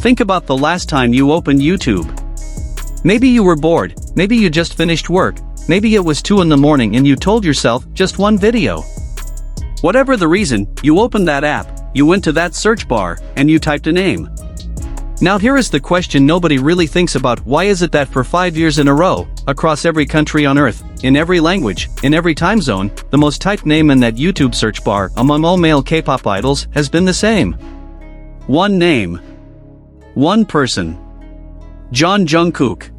Think about the last time you opened YouTube. Maybe you were bored, maybe you just finished work, maybe it was 2 in the morning and you told yourself, just one video. Whatever the reason, you opened that app, you went to that search bar, and you typed a name. Now here is the question nobody really thinks about: why is it that for 5 years in a row, across every country on earth, in every language, in every time zone, the most typed name in that YouTube search bar among all male K-pop idols has been the same? One name. One person. Jungkook.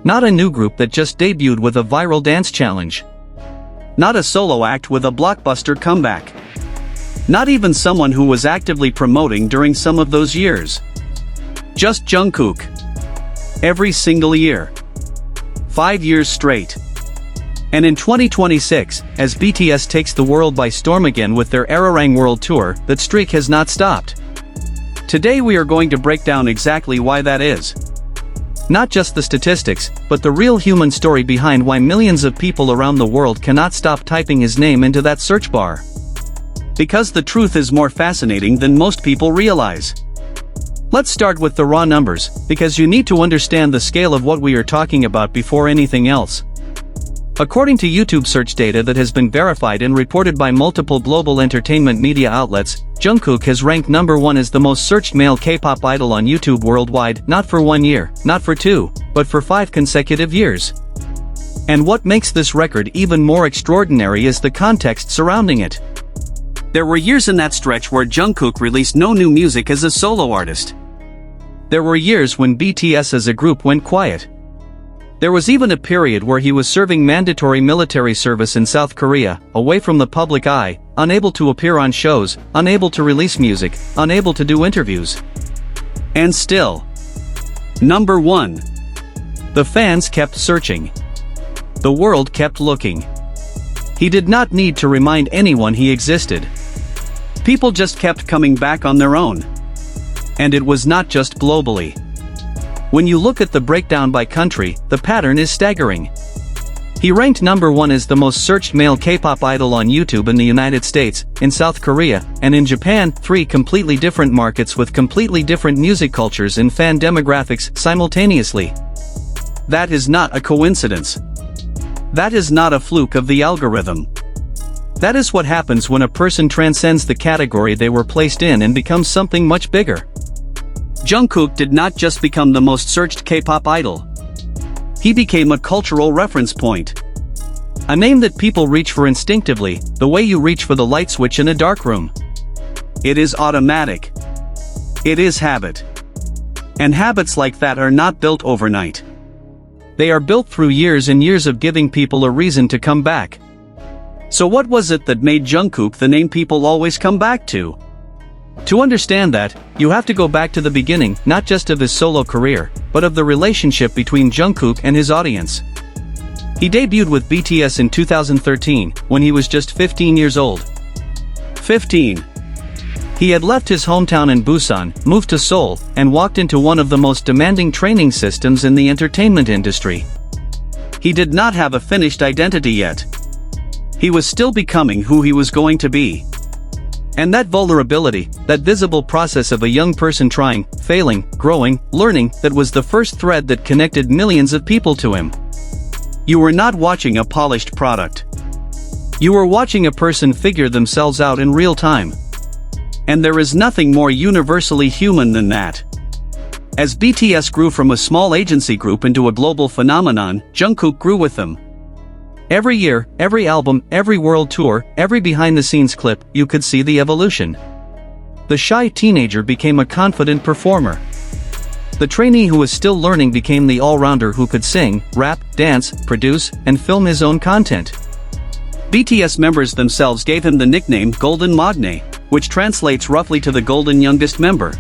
Not a new group that just debuted with a viral dance challenge. Not a solo act with a blockbuster comeback. Not even someone who was actively promoting during some of those years. Just Jungkook. Every single year. 5 years straight. And in 2026, as BTS takes the world by storm again with their Arirang World Tour, that streak has not stopped. Today we are going to break down exactly why that is. Not just the statistics, but the real human story behind why millions of people around the world cannot stop typing his name into that search bar. Because the truth is more fascinating than most people realize. Let's start with the raw numbers, because you need to understand the scale of what we are talking about before anything else. According to YouTube search data that has been verified and reported by multiple global entertainment media outlets, Jungkook has ranked number 1 as the most searched male K-pop idol on YouTube worldwide, not for 1 year, not for 2, but for 5 consecutive years. And what makes this record even more extraordinary is the context surrounding it. There were years in that stretch where Jungkook released no new music as a solo artist. There were years when BTS as a group went quiet. There was even a period where he was serving mandatory military service in South Korea, away from the public eye, unable to appear on shows, unable to release music, unable to do interviews. And still. Number 1. The fans kept searching. The world kept looking. He did not need to remind anyone he existed. People just kept coming back on their own. And it was not just globally. When you look at the breakdown by country, the pattern is staggering. He ranked number 1 as the most searched male K-pop idol on YouTube in the United States, in South Korea, and in Japan, 3 completely different markets with completely different music cultures and fan demographics simultaneously. That is not a coincidence. That is not a fluke of the algorithm. That is what happens when a person transcends the category they were placed in and becomes something much bigger. Jungkook did not just become the most searched K-pop idol. He became a cultural reference point. A name that people reach for instinctively, the way you reach for the light switch in a dark room. It is automatic. It is habit. And habits like that are not built overnight. They are built through years and years of giving people a reason to come back. So what was it that made Jungkook the name people always come back to? To understand that, you have to go back to the beginning, not just of his solo career, but of the relationship between Jungkook and his audience. He debuted with BTS in 2013, when he was just 15 years old. 15. He had left his hometown in Busan, moved to Seoul, and walked into one of the most demanding training systems in the entertainment industry. He did not have a finished identity yet. He was still becoming who he was going to be. And that vulnerability, that visible process of a young person trying, failing, growing, learning, that was the first thread that connected millions of people to him. You were not watching a polished product. You were watching a person figure themselves out in real time. And there is nothing more universally human than that. As BTS grew from a small agency group into a global phenomenon, Jungkook grew with them. Every year, every album, every world tour, every behind-the-scenes clip, you could see the evolution. The shy teenager became a confident performer. The trainee who was still learning became the all-rounder who could sing, rap, dance, produce, and film his own content. BTS members themselves gave him the nickname Golden Magne, which translates roughly to the golden youngest member.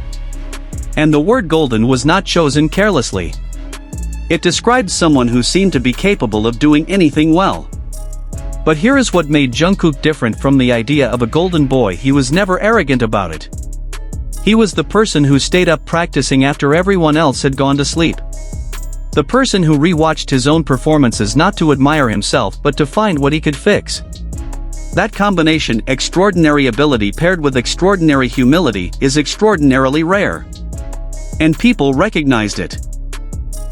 And the word golden was not chosen carelessly. It described someone who seemed to be capable of doing anything well. But here is what made Jungkook different from the idea of a golden boy: he was never arrogant about it. He was the person who stayed up practicing after everyone else had gone to sleep. The person who re-watched his own performances not to admire himself but to find what he could fix. That combination, extraordinary ability paired with extraordinary humility, is extraordinarily rare. And people recognized it.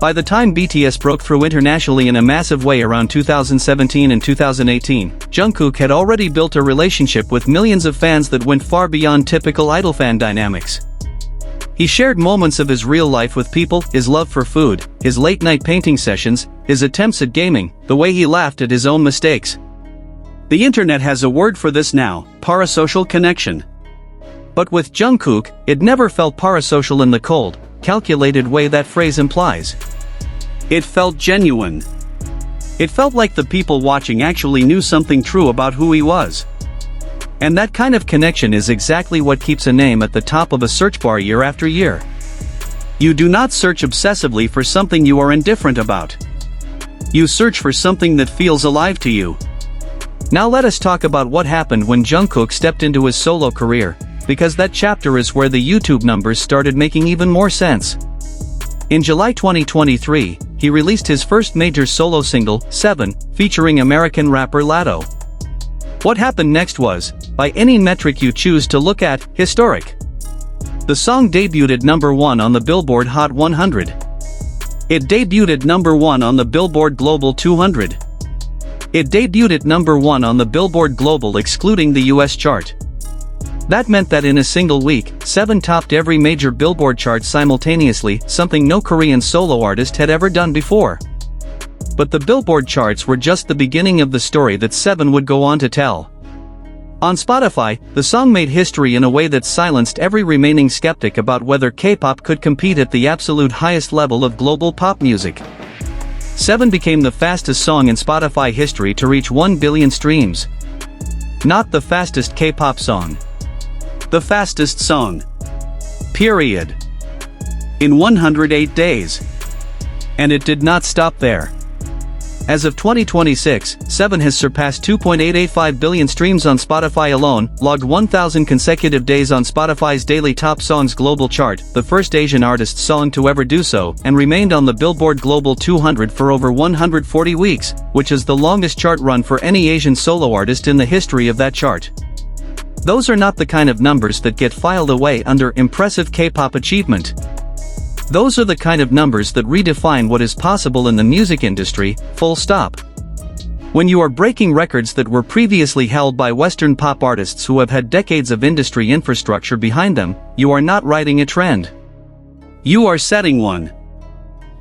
By the time BTS broke through internationally in a massive way around 2017 and 2018, Jungkook had already built a relationship with millions of fans that went far beyond typical idol fan dynamics. He shared moments of his real life with people, his love for food, his late-night painting sessions, his attempts at gaming, the way he laughed at his own mistakes. The internet has a word for this now: parasocial connection. But with Jungkook, it never felt parasocial in the cold, calculated way that phrase implies. It felt genuine. It felt like the people watching actually knew something true about who he was. And that kind of connection is exactly what keeps a name at the top of a search bar year after year. You do not search obsessively for something you are indifferent about. You search for something that feels alive to you. Now let us talk about what happened when Jungkook stepped into his solo career, because that chapter is where the YouTube numbers started making even more sense. In July 2023, he released his first major solo single, 7, featuring American rapper Latto. What happened next was, by any metric you choose to look at, historic. The song debuted at number 1 on the Billboard Hot 100. It debuted at number 1 on the Billboard Global 200. It debuted at number 1 on the Billboard Global excluding the US chart. That meant that in a single week, 7 topped every major Billboard chart simultaneously, something no Korean solo artist had ever done before. But the Billboard charts were just the beginning of the story that 7 would go on to tell. On Spotify, the song made history in a way that silenced every remaining skeptic about whether K-pop could compete at the absolute highest level of global pop music. 7 became the fastest song in Spotify history to reach 1 billion streams. Not the fastest K-pop song. The fastest song. Period. In 108 days. And it did not stop there. As of 2026, 7 has surpassed 2.885 billion streams on Spotify alone, logged 1,000 consecutive days on Spotify's daily top songs global chart, the first Asian artist song to ever do so, and remained on the Billboard Global 200 for over 140 weeks, which is the longest chart run for any Asian solo artist in the history of that chart. Those are not the kind of numbers that get filed away under impressive K-pop achievement. Those are the kind of numbers that redefine what is possible in the music industry, full stop. When you are breaking records that were previously held by Western pop artists who have had decades of industry infrastructure behind them, you are not riding a trend. You are setting one.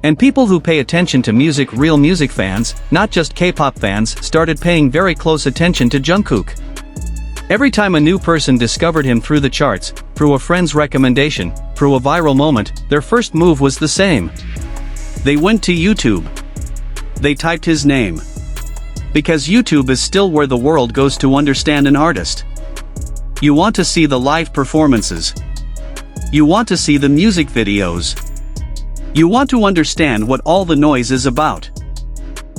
And people who pay attention to music, real music fans, not just K-pop fans, started paying very close attention to Jungkook. Every time a new person discovered him through the charts, through a friend's recommendation, through a viral moment, their first move was the same. They went to YouTube. They typed his name. Because YouTube is still where the world goes to understand an artist. You want to see the live performances. You want to see the music videos. You want to understand what all the noise is about.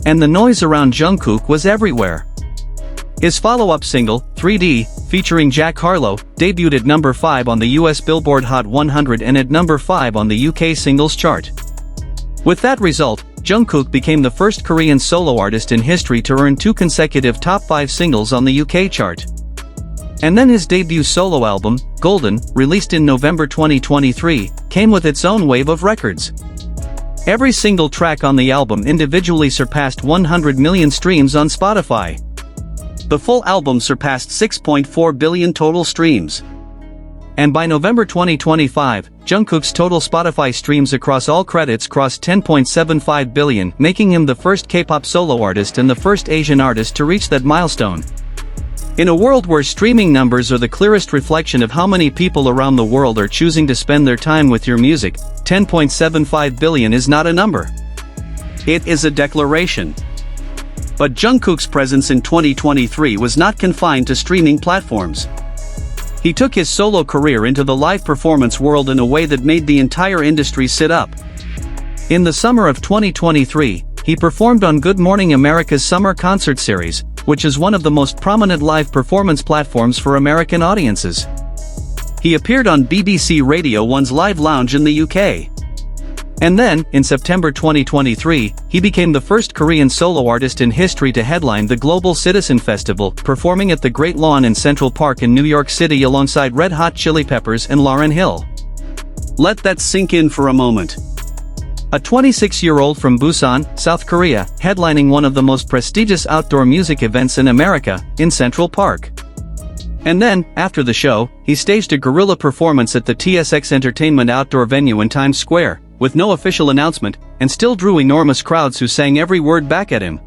And the noise around Jungkook was everywhere. His follow-up single, 3D, featuring Jack Harlow, debuted at number 5 on the US Billboard Hot 100 and at number 5 on the UK singles chart. With that result, Jungkook became the first Korean solo artist in history to earn 2 consecutive top 5 singles on the UK chart. And then his debut solo album, Golden, released in November 2023, came with its own wave of records. Every single track on the album individually surpassed 100 million streams on Spotify. The full album surpassed 6.4 billion total streams. And by November 2025, Jungkook's total Spotify streams across all credits crossed 10.75 billion, making him the first K-pop solo artist and the first Asian artist to reach that milestone. In a world where streaming numbers are the clearest reflection of how many people around the world are choosing to spend their time with your music, 10.75 billion is not a number. It is a declaration. But Jungkook's presence in 2023 was not confined to streaming platforms. He took his solo career into the live performance world in a way that made the entire industry sit up. In the summer of 2023, he performed on Good Morning America's Summer Concert Series, which is one of the most prominent live performance platforms for American audiences. He appeared on BBC Radio 1's Live Lounge in the UK. And then, in September 2023, he became the first Korean solo artist in history to headline the Global Citizen Festival, performing at the Great Lawn in Central Park in New York City alongside Red Hot Chili Peppers and Lauryn Hill. Let that sink in for a moment. A 26-year-old from Busan, South Korea, headlining one of the most prestigious outdoor music events in America, in Central Park. And then, after the show, he staged a guerrilla performance at the TSX Entertainment outdoor venue in Times Square, with no official announcement, and still drew enormous crowds who sang every word back at him.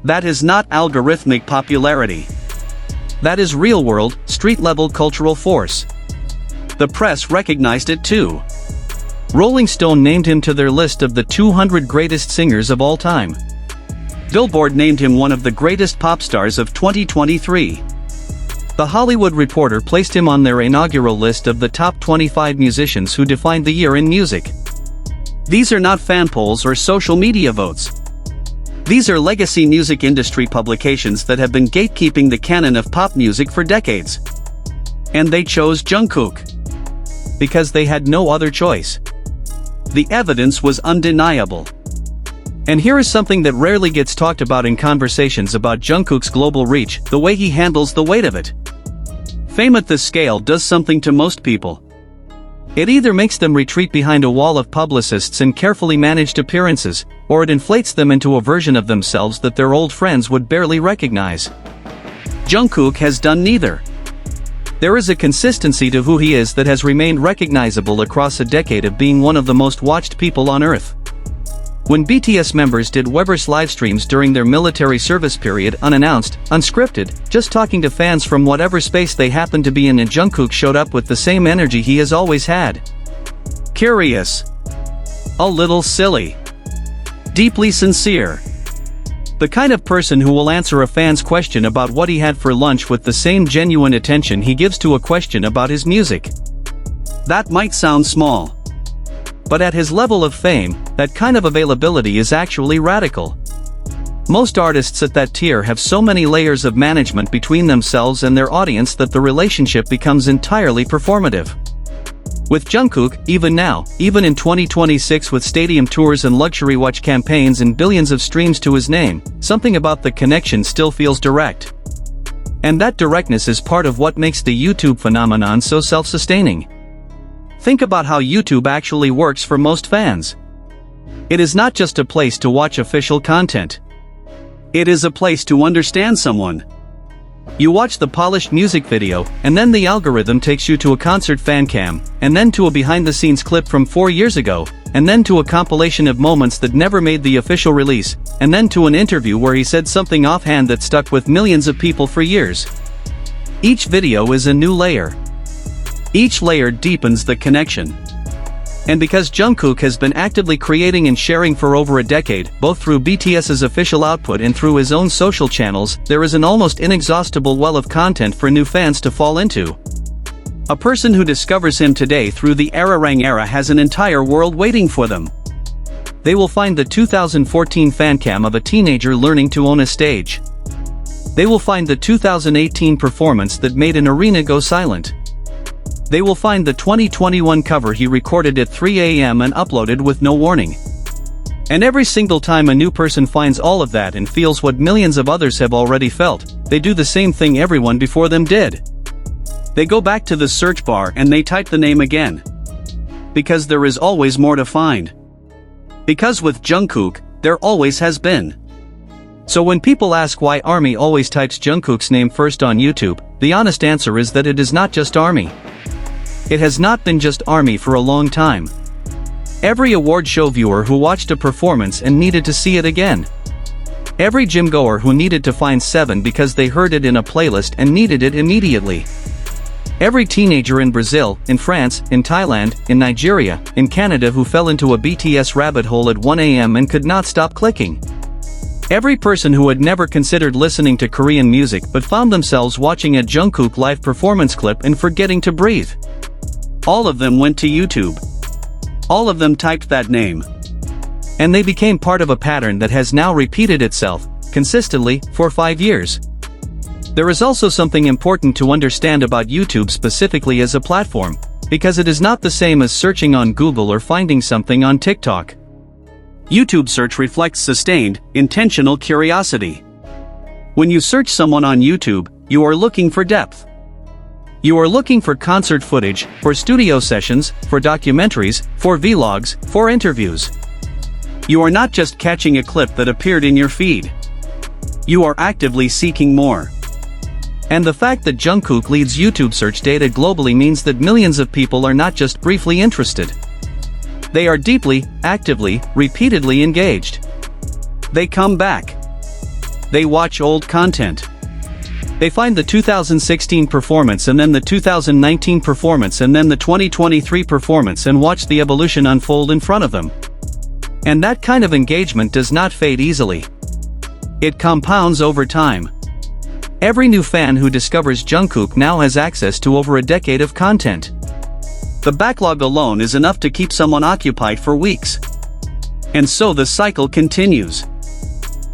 That is not algorithmic popularity. That is real-world, street-level cultural force. The press recognized it too. Rolling Stone named him to their list of the 200 greatest singers of all time. Billboard named him one of the greatest pop stars of 2023. The Hollywood Reporter placed him on their inaugural list of the top 25 musicians who defined the year in music. These are not fan polls or social media votes. These are legacy music industry publications that have been gatekeeping the canon of pop music for decades. And they chose Jungkook. Because they had no other choice. The evidence was undeniable. And here is something that rarely gets talked about in conversations about Jungkook's global reach, the way he handles the weight of it. Fame at this scale does something to most people. It either makes them retreat behind a wall of publicists and carefully managed appearances, or it inflates them into a version of themselves that their old friends would barely recognize. Jungkook has done neither. There is a consistency to who he is that has remained recognizable across a decade of being one of the most watched people on Earth. When BTS members did Weverse livestreams during their military service period unannounced, unscripted, just talking to fans from whatever space they happened to be in, and Jungkook showed up with the same energy he has always had. Curious. A little silly. Deeply sincere. The kind of person who will answer a fan's question about what he had for lunch with the same genuine attention he gives to a question about his music. That might sound small. But at his level of fame, that kind of availability is actually radical. Most artists at that tier have so many layers of management between themselves and their audience that the relationship becomes entirely performative. With Jungkook, even now, even in 2026 with stadium tours and luxury watch campaigns and billions of streams to his name, something about the connection still feels direct. And that directness is part of what makes the YouTube phenomenon so self-sustaining. Think about how YouTube actually works for most fans. It is not just a place to watch official content. It is a place to understand someone. You watch the polished music video, and then the algorithm takes you to a concert fan cam, and then to a behind-the-scenes clip from 4 years ago, and then to a compilation of moments that never made the official release, and then to an interview where he said something offhand that stuck with millions of people for years. Each video is a new layer. Each layer deepens the connection. And because Jungkook has been actively creating and sharing for over a decade, both through BTS's official output and through his own social channels, there is an almost inexhaustible well of content for new fans to fall into. A person who discovers him today through the Ararang era has an entire world waiting for them. They will find the 2014 fan cam of a teenager learning to own a stage. They will find the 2018 performance that made an arena go silent. They will find the 2021 cover he recorded at 3 a.m. and uploaded with no warning. And every single time a new person finds all of that and feels what millions of others have already felt, they do the same thing everyone before them did. They go back to the search bar and they type the name again. Because there is always more to find. Because with Jungkook, there always has been. So when people ask why ARMY always types Jungkook's name first on YouTube, the honest answer is that it is not just ARMY. It has not been just ARMY for a long time. Every award show viewer who watched a performance and needed to see it again. Every gym goer who needed to find 7 because they heard it in a playlist and needed it immediately. Every teenager in Brazil, in France, in Thailand, in Nigeria, in Canada who fell into a BTS rabbit hole at 1 a.m. and could not stop clicking. Every person who had never considered listening to Korean music but found themselves watching a Jungkook live performance clip and forgetting to breathe. All of them went to YouTube. All of them typed that name. And they became part of a pattern that has now repeated itself, consistently, for 5 years. There is also something important to understand about YouTube specifically as a platform, because it is not the same as searching on Google or finding something on TikTok. YouTube search reflects sustained, intentional curiosity. When you search someone on YouTube, you are looking for depth. You are looking for concert footage, for studio sessions, for documentaries, for vlogs, for interviews. You are not just catching a clip that appeared in your feed. You are actively seeking more. And the fact that Jungkook leads YouTube search data globally means that millions of people are not just briefly interested. They are deeply, actively, repeatedly engaged. They come back. They watch old content. They find the 2016 performance and then the 2019 performance and then the 2023 performance and watch the evolution unfold in front of them. And that kind of engagement does not fade easily. It compounds over time. Every new fan who discovers Jungkook now has access to over a decade of content. The backlog alone is enough to keep someone occupied for weeks. And so the cycle continues.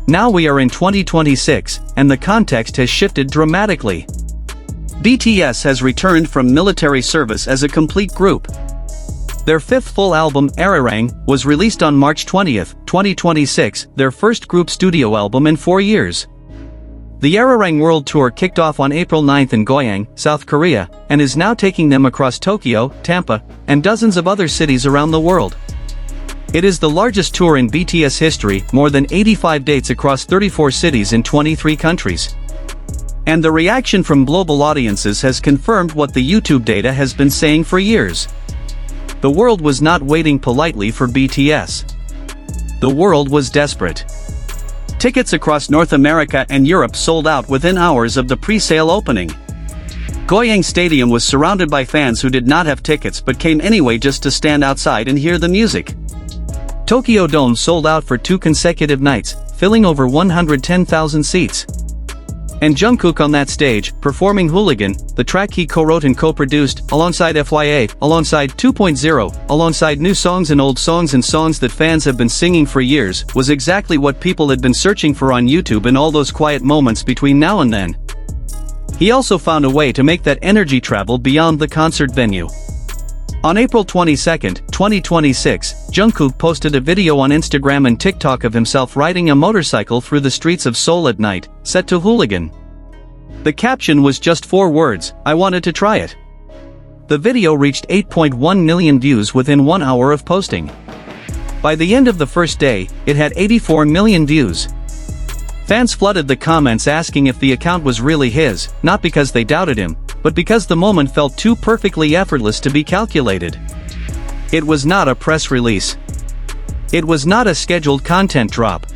Now we are in 2026, and the context has shifted dramatically. BTS has returned from military service as a complete group. Their fifth full album, Ararang, was released on March 20, 2026, their first group studio album in 4 years. The Ararang World Tour kicked off on April 9 in Goyang, South Korea, and is now taking them across Tokyo, Tampa, and dozens of other cities around the world. It is the largest tour in BTS history, more than 85 dates across 34 cities in 23 countries. And the reaction from global audiences has confirmed what the YouTube data has been saying for years. The world was not waiting politely for BTS. The world was desperate. Tickets across North America and Europe sold out within hours of the pre-sale opening. Goyang Stadium was surrounded by fans who did not have tickets but came anyway just to stand outside and hear the music. Tokyo Dome sold out for 2 consecutive nights, filling over 110,000 seats. And Jungkook on that stage, performing Hooligan, the track he co-wrote and co-produced, alongside FYA, alongside 2.0, alongside new songs and old songs and songs that fans have been singing for years, was exactly what people had been searching for on YouTube in all those quiet moments between now and then. He also found a way to make that energy travel beyond the concert venue. On April 22, 2026, Jungkook posted a video on Instagram and TikTok of himself riding a motorcycle through the streets of Seoul at night, set to Hooligan. The caption was just 4 words, "I wanted to try it." The video reached 8.1 million views within 1 hour of posting. By the end of the first day, it had 84 million views. Fans flooded the comments asking if the account was really his, not because they doubted him, but because the moment felt too perfectly effortless to be calculated. It was not a press release. It was not a scheduled content drop.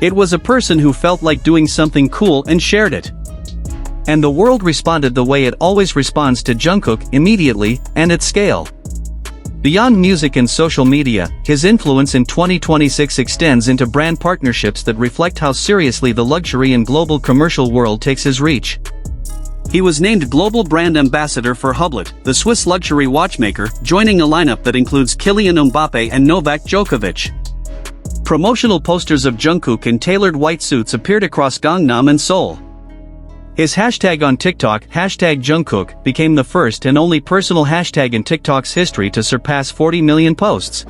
It was a person who felt like doing something cool and shared it. And the world responded the way it always responds to Jungkook, immediately, and at scale. Beyond music and social media, his influence in 2026 extends into brand partnerships that reflect how seriously the luxury and global commercial world takes his reach. He was named Global Brand Ambassador for Hublot, the Swiss luxury watchmaker, joining a lineup that includes Kylian Mbappe and Novak Djokovic. Promotional posters of Jungkook in tailored white suits appeared across Gangnam and Seoul. His hashtag on TikTok, #Jungkook, became the first and only personal hashtag in TikTok's history to surpass 40 million posts.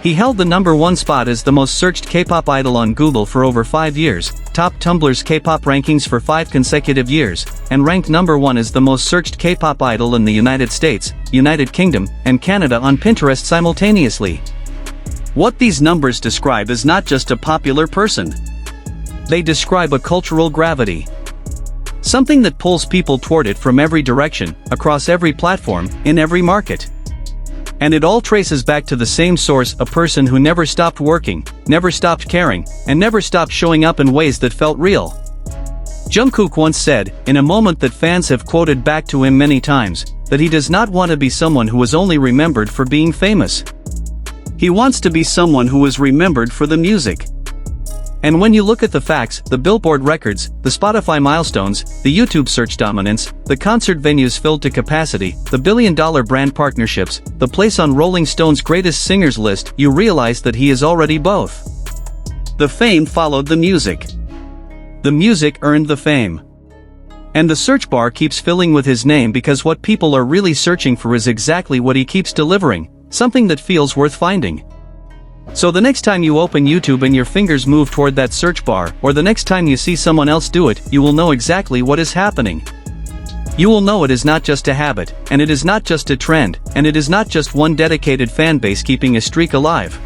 He held the #1 spot as the most searched K-pop idol on Google for over 5 years, topped Tumblr's K-pop rankings for 5 consecutive years, and ranked #1 as the most searched K-pop idol in the United States, United Kingdom, and Canada on Pinterest simultaneously. What these numbers describe is not just a popular person. They describe a cultural gravity. Something that pulls people toward it from every direction, across every platform, in every market. And it all traces back to the same source, a person who never stopped working, never stopped caring, and never stopped showing up in ways that felt real. Jungkook once said, in a moment that fans have quoted back to him many times, that he does not want to be someone who is only remembered for being famous. He wants to be someone who is remembered for the music. And when you look at the facts, the Billboard records, the Spotify milestones, the YouTube search dominance, the concert venues filled to capacity, the billion-dollar brand partnerships, the place on Rolling Stone's greatest singers list, you realize that he is already both. The fame followed the music. The music earned the fame. And the search bar keeps filling with his name because what people are really searching for is exactly what he keeps delivering, something that feels worth finding. So the next time you open YouTube and your fingers move toward that search bar, or the next time you see someone else do it, you will know exactly what is happening. You will know it is not just a habit, and it is not just a trend, and it is not just one dedicated fanbase keeping a streak alive.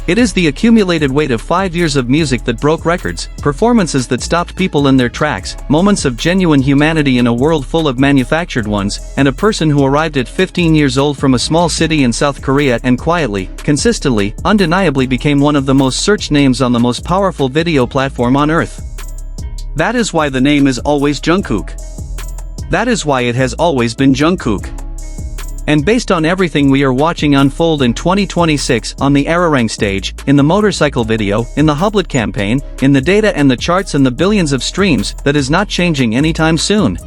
It is the accumulated weight of 5 years of music that broke records, performances that stopped people in their tracks, moments of genuine humanity in a world full of manufactured ones, and a person who arrived at 15 years old from a small city in South Korea and quietly, consistently, undeniably became one of the most searched names on the most powerful video platform on earth. That is why the name is always Jungkook. That is why it has always been Jungkook. And based on everything we are watching unfold in 2026 on the Ararang stage, in the motorcycle video, in the Hublet campaign, in the data and the charts and the billions of streams, that is not changing anytime soon.